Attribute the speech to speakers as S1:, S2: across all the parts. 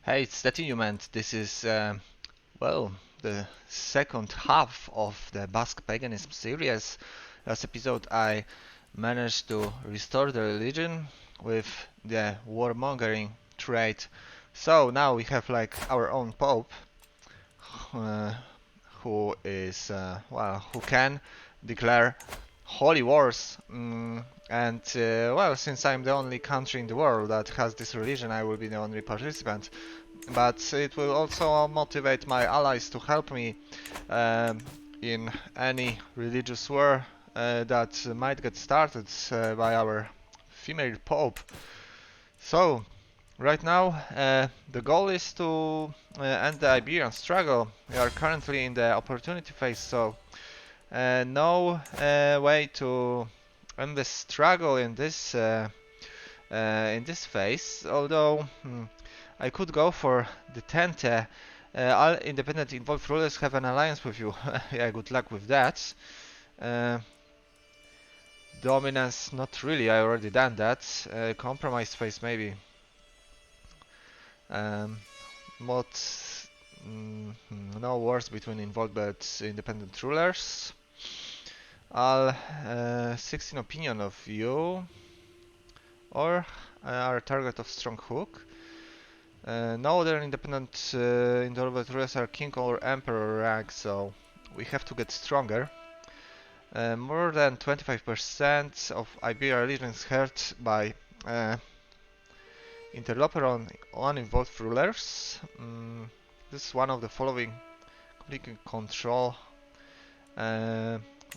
S1: Hey, it's Detachment. This is, well, the second half of the Basque Paganism series. Last episode I managed to restore the religion with the warmongering trait. So now we have like our own pope, uh, who is, who can declare holy wars. And well, since I'm the only country in the world that has this religion, I will be the only participant. But it will also motivate my allies to help me um, in any religious war that might get started by our female pope. So, right now, the goal is to end the Iberian struggle. We are currently in the opportunity phase, so no way to end the struggle in this phase. Although I could go for the Tente. All independent involved rulers have an alliance with you. Yeah, good luck with that. Uh, Dominance, not really. I already done that. Compromise phase, maybe. Um, Mod, no wars between involved but independent rulers. I'll 16 opinion of you, or our target of strong hook. No other independent involved rulers are king or emperor rank, so we have to get stronger. More than 25% of Iberia regions hurt by interloper on uninvolved rulers. This is one of the following completely control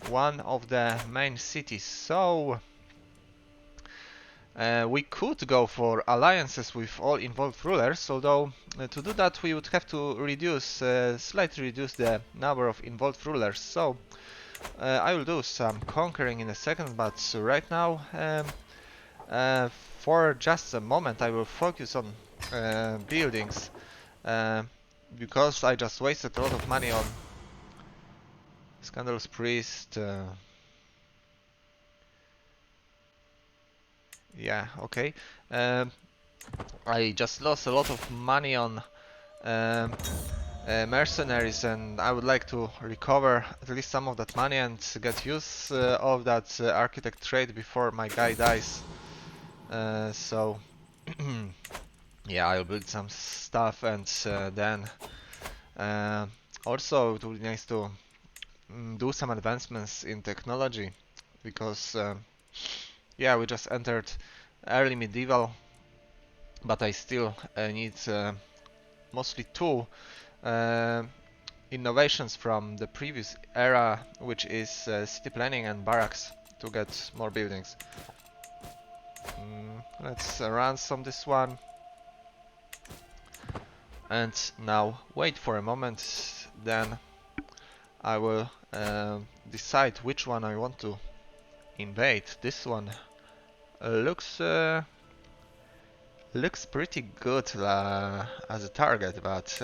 S1: one of the main cities. So we could go for alliances with all involved rulers, although to do that we would have to slightly reduce the number of involved rulers. So I will do some conquering in a second, but right now, for just a moment, I will focus on buildings, because I just wasted a lot of money on Scandalous Priest. Yeah, okay. Um, I just lost a lot of money on um, mercenaries, and I would like to recover at least some of that money and get use of that architect trade before my guy dies. So yeah, I'll build some stuff, and then uh, also it would be nice to do some advancements in technology, because yeah, we just entered early medieval, but I still need mostly two uh, innovations from the previous era, which is city planning and barracks, to get more buildings. Let's ransom this one, and now wait for a moment, then I will decide which one I want to invade. This one looks pretty good as a target, but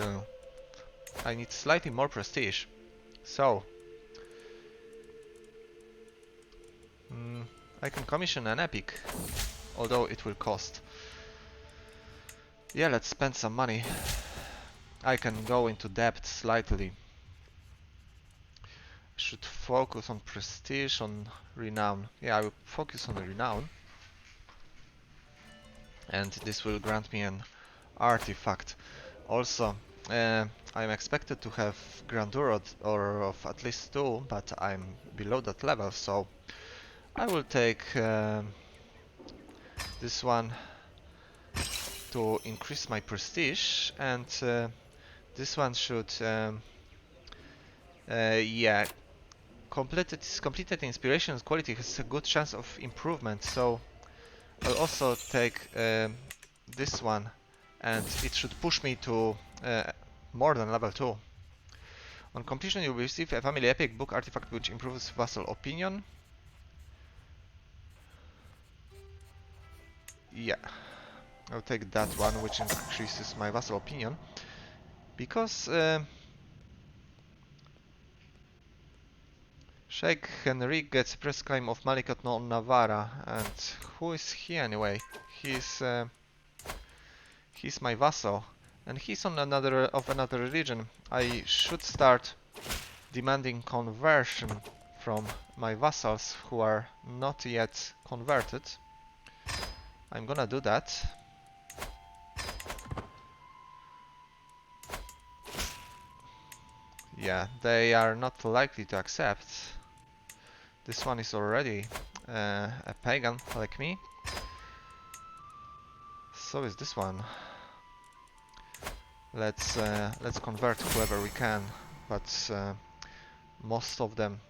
S1: I need slightly more prestige. So I can commission an epic, although it will cost. Yeah, let's spend some money. I can go into debt slightly. Should focus on prestige, on renown. Yeah, I will focus on renown, and this will grant me an artifact. Also, I'm expected to have grandeur or of at least 2, but I'm below that level, so I will take this one to increase my prestige, and this one should yeah, completed inspiration quality has a good chance of improvement, so I'll also take this one, and it should push me to more than level 2. On completion, you will receive a family epic book artifact which improves vassal opinion. Yeah, I'll take that one, which increases my vassal opinion, because Sheikh Henrik gets press claim of Malikat no Navarra, and who is he anyway? He's my vassal. and he's on another religion. I should start demanding conversion from my vassals who are not yet converted. I'm gonna do that. Yeah, they are not likely to accept. This one is already a pagan like me. So is this one. Let's convert whoever we can, but most of them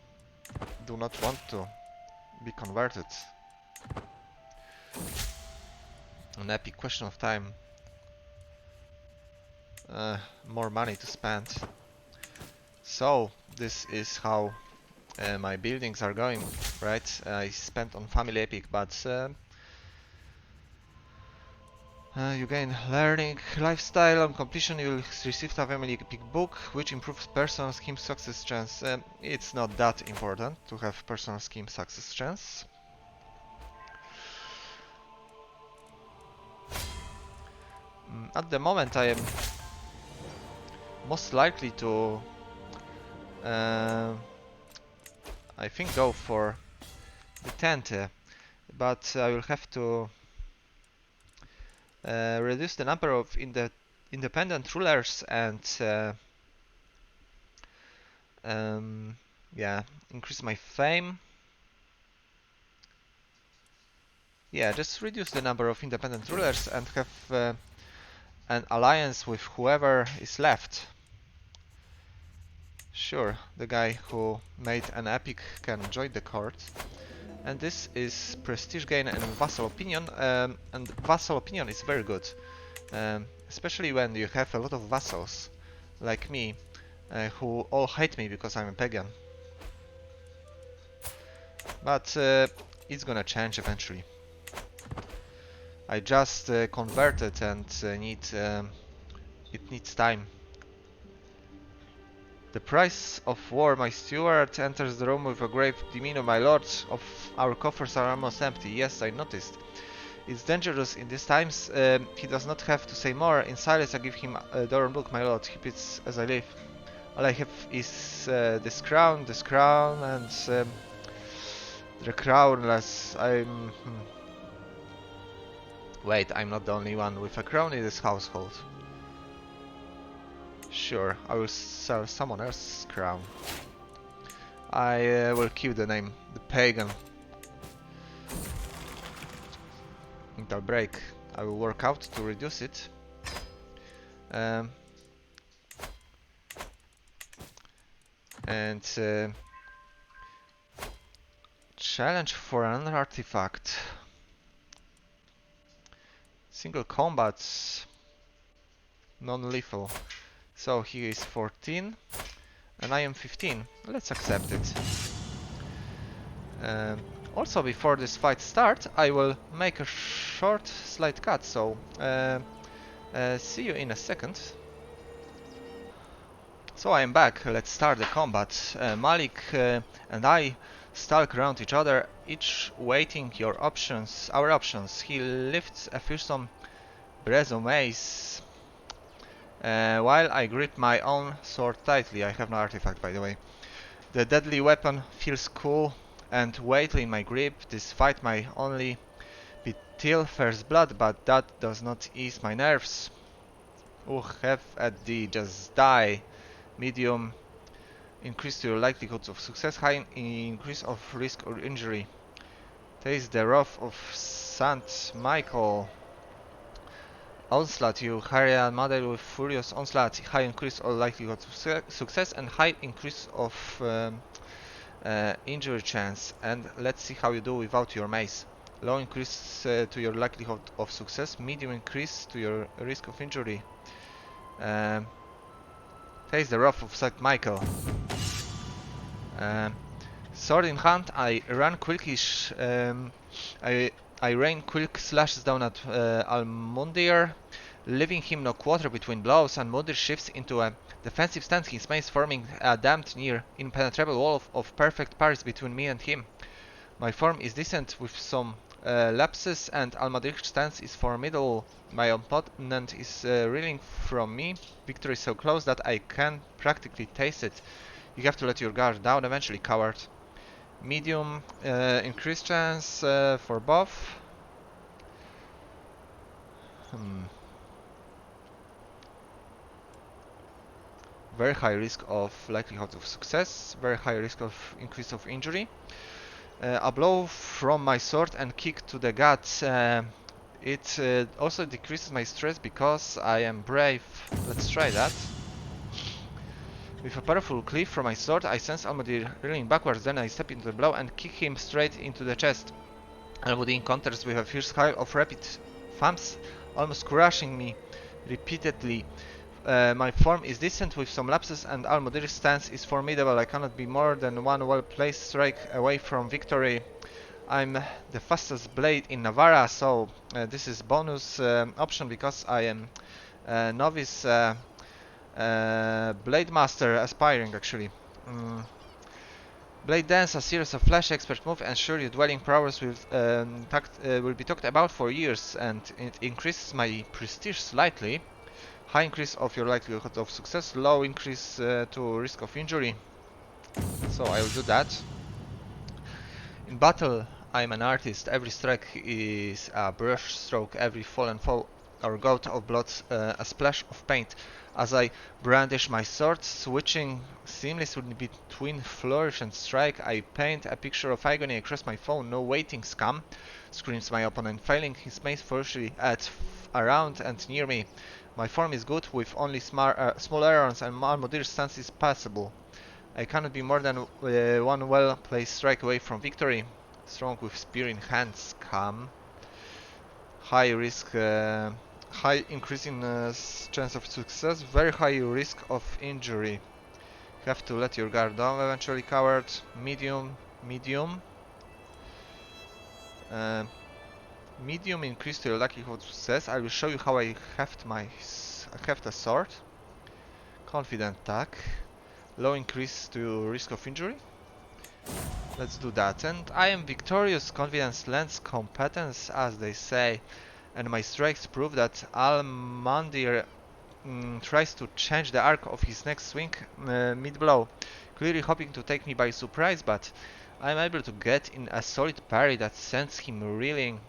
S1: do not want to be converted. An epic question of time. More money to spend. So this is how my buildings are going, right? I spent on family epic, but you gain learning lifestyle. On completion you will receive a family epic book which improves personal scheme success chance. It's not that important to have personal scheme success chance. At the moment I am most likely to I think go for the Tente, but I will have to reduce the number of independent rulers and yeah, increase my fame. Yeah, just reduce the number of independent rulers and have an alliance with whoever is left. Sure, the guy who made an epic can join the court. And this is prestige gain and vassal opinion, and vassal opinion is very good, especially when you have a lot of vassals like me who all hate me because I'm a pagan. But it's gonna change eventually. I just converted and it needs time. The price of war, my steward enters the room with a grave demeanor. My lord, of our coffers are almost empty. Yes, I noticed. It's dangerous in these times. He does not have to say more. In silence, I give him a door book, my lord. Keep it as I live. All I have is this crown, and the crownless. Wait, I'm not the only one with a crown in this household. Sure, I will sell someone else's crown. I will keep the name, the pagan. Mental break. I will work out to reduce it. And challenge for another artifact. Single combats, non-lethal. So he is 14 and I am 15. Let's accept it. Also, before this fight starts, I will make a short slight cut. So see you in a second. So I am back. Let's start the combat. Malik and I stalk around each other, each waiting our options. He lifts a fearsome brazo mace, while I grip my own sword tightly. I have no artifact, by the way. The deadly weapon feels cool and weighty in my grip. This fight might only be till first blood, but that does not ease my nerves. Have at thee, just die. Medium, increase to your likelihood of success. High, increase of risk or injury. Taste the wrath of Saint Michael. Onslaught, you harry a mother with furious onslaught. High increase or likelihood of success and high increase of injury chance. And let's see how you do without your mace. Low increase to your likelihood of success. Medium increase to your risk of injury. Taste the wrath of Saint Michael. Sword in hand, I run quickly. I rain quick slashes down at Almundir, leaving him no quarter between blows. Almundir shifts into a defensive stance, his mace forming a damned near impenetrable wall of perfect parries between me and him. My form is decent with some Lapses and Almadir's stance is formidable. My opponent is reeling from me. Victory is so close that I can practically taste it. You have to let your guard down eventually, coward. Medium increased chance for both. Very high risk of likelihood of success. Very high risk of increase of injury. A blow from my sword and kick to the gut. It also decreases my stress because I am brave. Let's try that. With a powerful cleave from my sword, I sense Almadir reeling backwards, then I step into the blow and kick him straight into the chest. Almadir encounters with a fierce hail of rapid thumps, almost crushing me repeatedly. My form is decent with some lapses and Almadir's stance is formidable. I cannot be more than one well-placed strike away from victory. I'm the fastest blade in Navarra, so this is bonus option because I am novice Blade Master aspiring actually. Blade Dance, a series of flash expert moves, ensure your dwelling prowess will be talked about for years, and it increases my prestige slightly. High increase of your likelihood of success, low increase to risk of injury. So I will do that. In battle, I'm an artist. Every strike is a brush stroke, every fallen foe or gout of blood a splash of paint. As I brandish my sword, switching seamlessly between flourish and strike, I paint a picture of agony across my foe. No waiting, scum, screams my opponent, failing his mace furiously around and near me. My form is good, with only small errors, and Almadir's stance is passable. I cannot be more than one well-placed strike away from victory. Strong with spear in hand, scum. High risk, high increase in chance of success, very high risk of injury. Have to let your guard down eventually, coward. Medium, medium. Medium increase to your likelihood of success. I will show you how I heft a sword. Confident attack. Low increase to risk of injury. Let's do that. And I am victorious. Confidence lends competence, as they say. And my strikes prove that Almandir tries to change the arc of his next swing mid-blow, clearly hoping to take me by surprise, but I'm able to get in a solid parry that sends him reeling.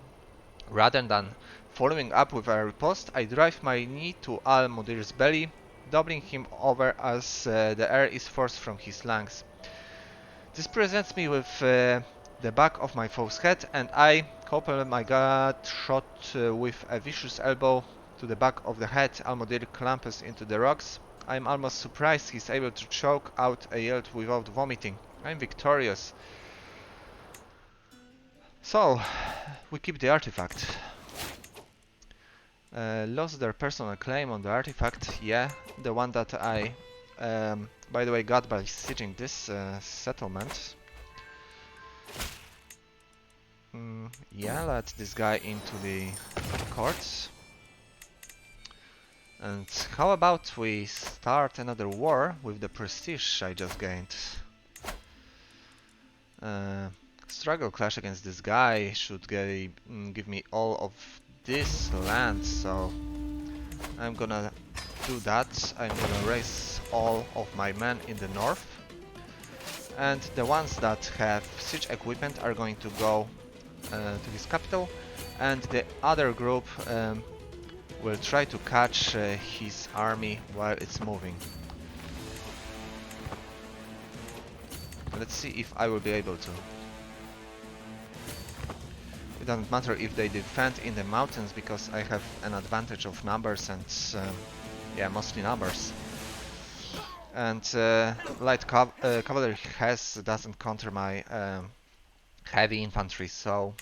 S1: Rather than following up with a riposte, I drive my knee to Almadir's belly, doubling him over as the air is forced from his lungs. This presents me with the back of my foe's head, and I couple my gut shot with a vicious elbow to the back of the head. Almadir clamps into the rocks. I'm almost surprised he's able to choke out a yell without vomiting. I'm victorious. So, we keep the artifact. Lost their personal claim on the artifact, yeah, the one that I, by the way, got by sieging this settlement. Yeah, let this guy into the courts. And how about we start another war with the prestige I just gained? Struggle clash against this guy should give me all of this land, so I'm gonna do that. I'm gonna raise all of my men in the north, and the ones that have siege equipment are going to go to his capital, and the other group will try to catch his army while it's moving. Let's see if I will be able to. It doesn't matter if they defend in the mountains because I have an advantage of numbers and yeah, mostly numbers. And light cavalry doesn't counter my heavy infantry, so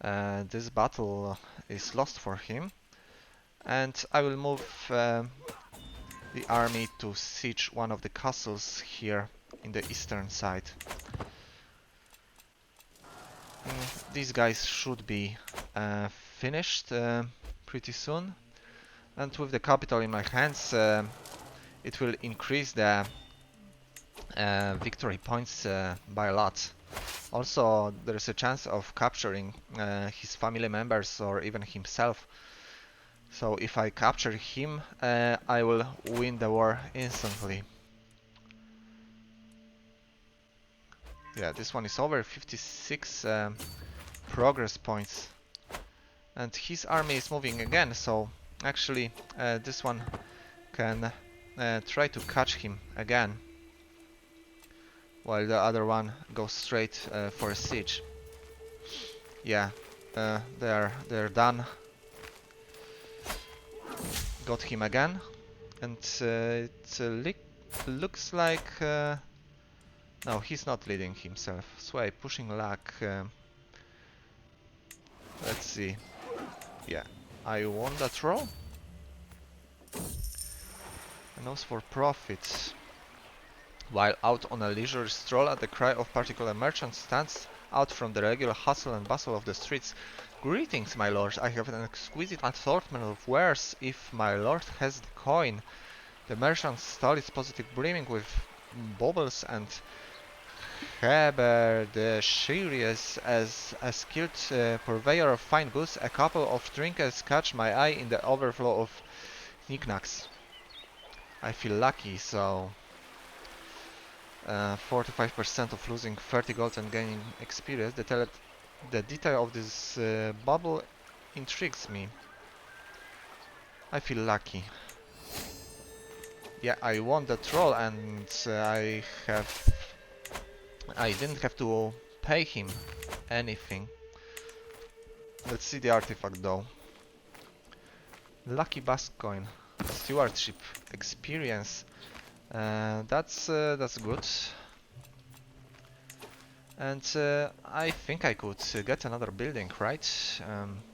S1: this battle is lost for him. And I will move the army to siege one of the castles here in the eastern side. These guys should be finished pretty soon, and with the capital in my hands it will increase the victory points by a lot. Also, there is a chance of capturing his family members or even himself. So if I capture him, I will win the war instantly. Yeah, this one is over, 56 progress points. And his army is moving again, so actually this one can try to catch him again, while the other one goes straight for a siege. Yeah, they're done. Got him again, and it looks like no, he's not leading himself. Sway pushing luck. Let's see. Yeah, I won that roll. A nose for profit. While out on a leisurely stroll, at the cry of particular merchant stands out from the regular hustle and bustle of the streets. Greetings, my lord. I have an exquisite assortment of wares. If my lord has the coin. The merchant's stall is positively brimming with baubles and haberdasheries. As a skilled purveyor of fine goods, a couple of trinkets catch my eye in the overflow of knickknacks. I feel lucky, so 45% of losing 30 gold and gaining experience. The detail of this bubble intrigues me. I feel lucky. Yeah, I won that roll, and I didn't have to pay him anything. Let's see the artifact though. Lucky Basque coin, stewardship, experience. That's good. And I think I could get another building, right?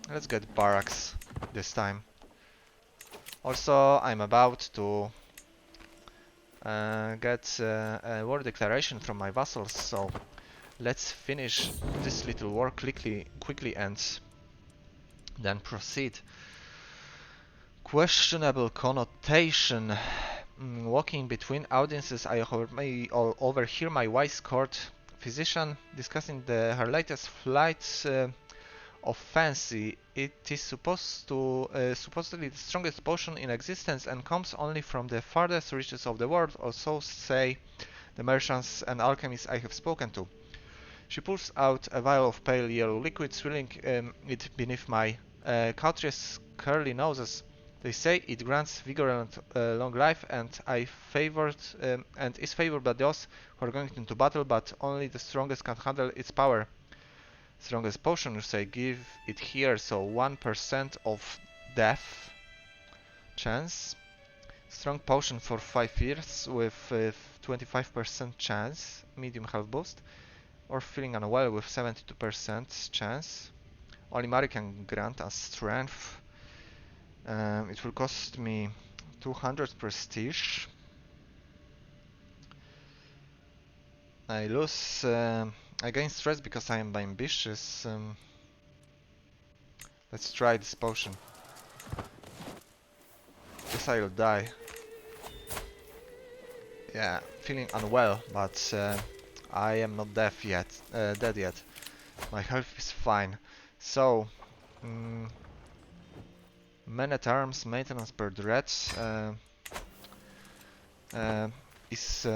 S1: Let's get barracks this time. Also, I'm about to get a war declaration from my vassals, so let's finish this little war quickly and then proceed. Questionable connotation. Walking between audiences, I may overhear my wise court physician discussing her latest flights of fancy. It is supposedly the strongest potion in existence and comes only from the farthest reaches of the world, or so say the merchants and alchemists I have spoken to. She pulls out a vial of pale yellow liquid, swirling it beneath my courteous curly noses. They say it grants vigor and long life, and is favored by those who are going into battle, but only the strongest can handle its power. Strongest potion, you say, give it here, so 1% of death chance. Strong potion for 5 years with 25% chance, medium health boost, or feeling unwell with 72% chance. Only Mari can grant us strength. It will cost me 200 prestige. I lose. I gain stress because I am ambitious. Let's try this potion. Guess I'll die. Yeah, feeling unwell, but I am not dead yet. My health is fine. So, men at arms maintenance per dread is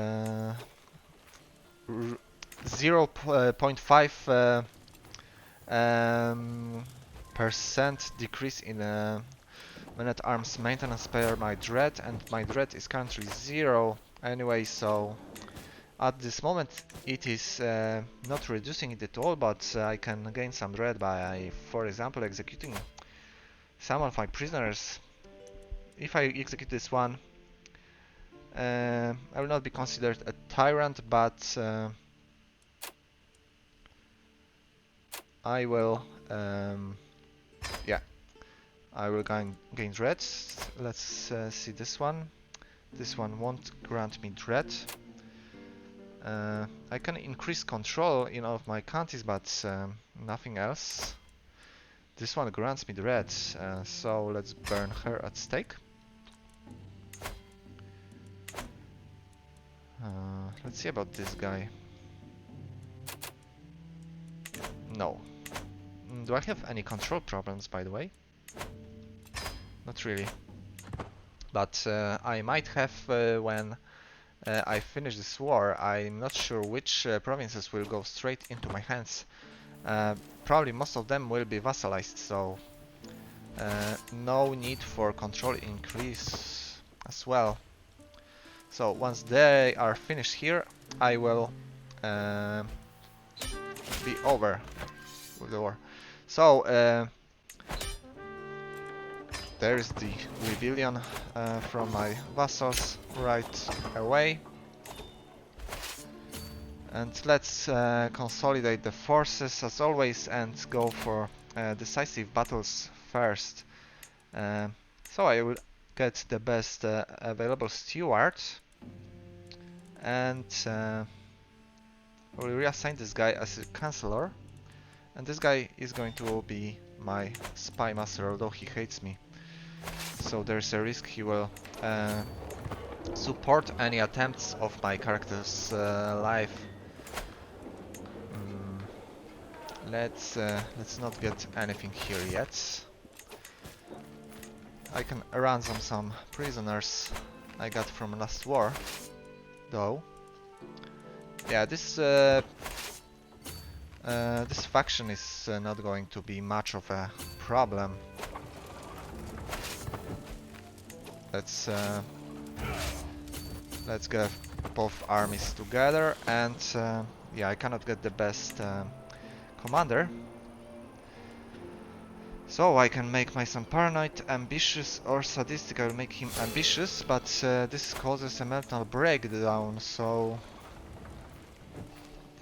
S1: 0.5 percent decrease in men at arms maintenance per my dread, and my dread is currently 0 anyway, so at this moment it is not reducing it at all, but I can gain some dread by, for example, executing some of my prisoners. If I execute this one, I will not be considered a tyrant, but I will, yeah, I will gain dread. Let's see this one. This one won't grant me dread. I can increase control in all of my counties, but nothing else. This one grants me dread, so let's burn her at stake. Let's see about this guy. No. Do I have any control problems, by the way? Not really. But I might have when I finish this war. I'm not sure which provinces will go straight into my hands. Probably most of them will be vassalized, so no need for control increase as well. So once they are finished here, I will be over with the war. So there is the rebellion from my vassals right away. And let's consolidate the forces as always and go for decisive battles first. So I will get the best available steward and will reassign this guy as a chancellor. And this guy is going to be my spy master, although he hates me. So there's a risk he will support any attempts of my character's life. Let's not get anything here yet. I can ransom some prisoners I got from last war, though. Yeah, this faction is not going to be much of a problem. Let's get both armies together, and yeah, I cannot get the best commander, so I can make my son paranoid, ambitious, or sadistic. I will make him ambitious, but this causes a mental breakdown, so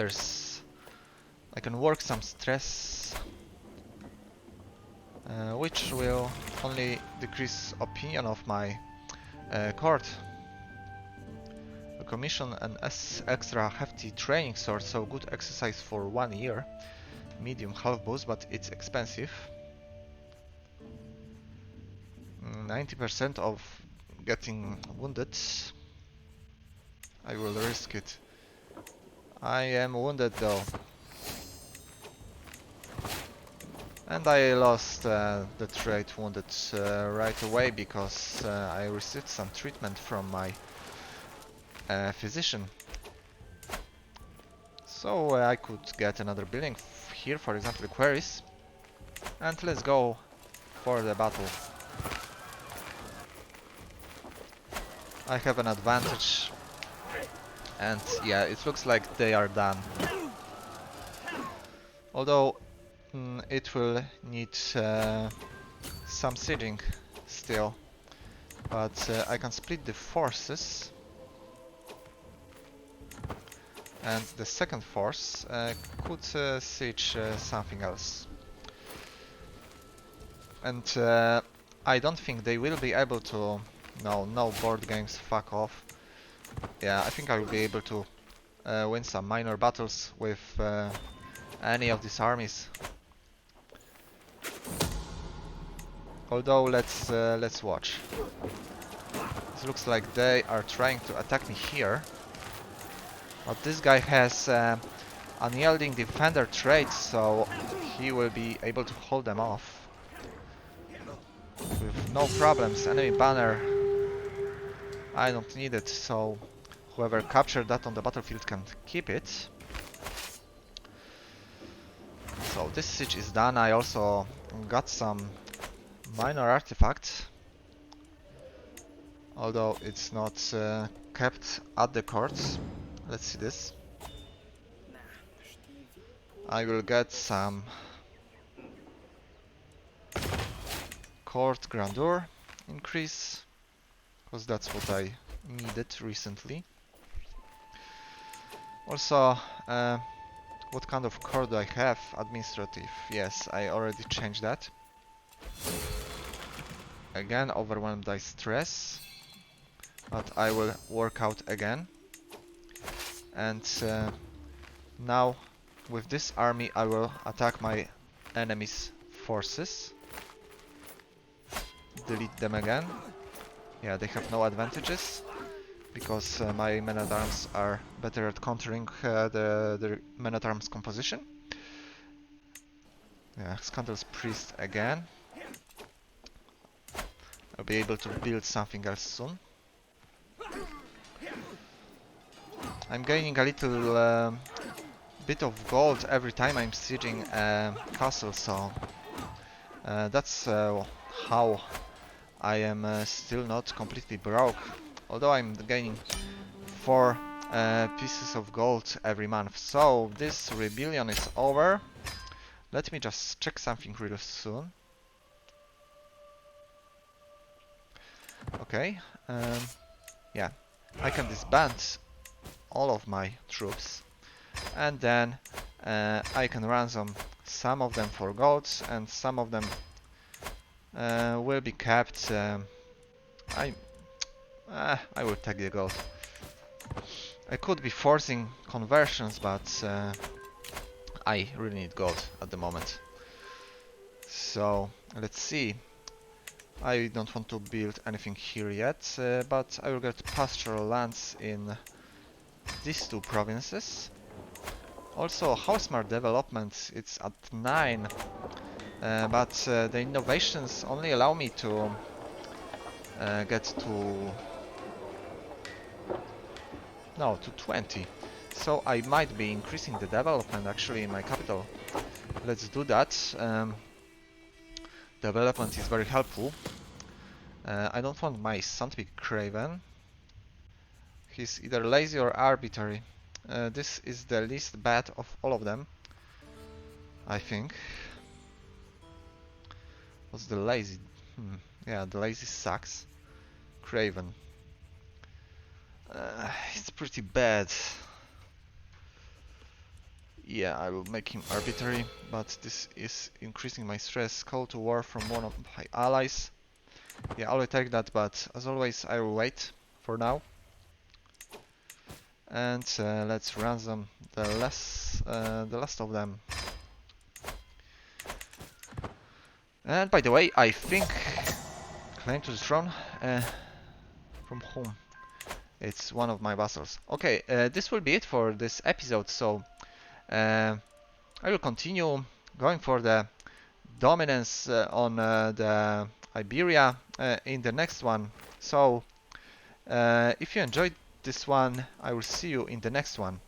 S1: I can work some stress, which will only decrease opinion of my court. A commission an extra hefty training sword, so good exercise for 1 year. Medium half boost, but it's expensive. 90% of getting wounded. I will risk it. I am wounded though. And I lost the trait wounded right away because I received some treatment from my physician. So I could get another building here, for example, the quarries. And let's go for the battle. I have an advantage. And yeah, it looks like they are done. Although it will need some sieging still. But I can split the forces. And the second force could siege something else. And I don't think they will be able to... No board games, fuck off. Yeah, I think I will be able to win some minor battles with any of these armies. Although let's watch. It looks like they are trying to attack me here. But this guy has unyielding defender traits, so he will be able to hold them off with no problems. Enemy banner, I don't need it, so whoever captured that on the battlefield can keep it. So this siege is done. I also got some minor artifact, although it's not kept at the courts. Let's see this. I will get some court grandeur increase, because that's what I needed recently. Also, what kind of court do I have? Administrative. Yes, I already changed that. Again, overwhelmed by stress, but I will work out again. And now with this army I will attack my enemy's forces. Delete them again. Yeah, they have no advantages because my men-at-arms are better at countering the men-at-arms composition. Yeah, Scandal's Priest again. I'll be able to build something else soon. I'm gaining a little bit of gold every time I'm sieging a castle, so that's how I am still not completely broke. Although I'm gaining 4 pieces of gold every month. So this rebellion is over. Let me just check something real soon. Okay, yeah, I can disband all of my troops, and then I can ransom some of them for gold, and some of them will be kept. I I will take the gold. I could be forcing conversions, but I really need gold at the moment. So let's see. I don't want to build anything here yet, but I will get pastoral lands in these two provinces. Also, Housemart development, it's at 9, but the innovations only allow me to get to... no, to 20. So I might be increasing the development actually in my capital. Let's do that. Development is very helpful. I don't want my son to be craven. He's either lazy or arbitrary. This is the least bad of all of them, I think. What's the lazy? Yeah, the lazy sucks. Craven. It's pretty bad. Yeah, I will make him arbitrary, but this is increasing my stress. Call to war from one of my allies. Yeah, I will take that, but as always, I will wait for now. And let's ransom the last of them. And by the way, I think claim to the throne from whom? It's one of my vassals. Okay, this will be it for this episode. So I will continue going for the dominance on the Iberia in the next one. So if you enjoyed this one, I will see you in the next one.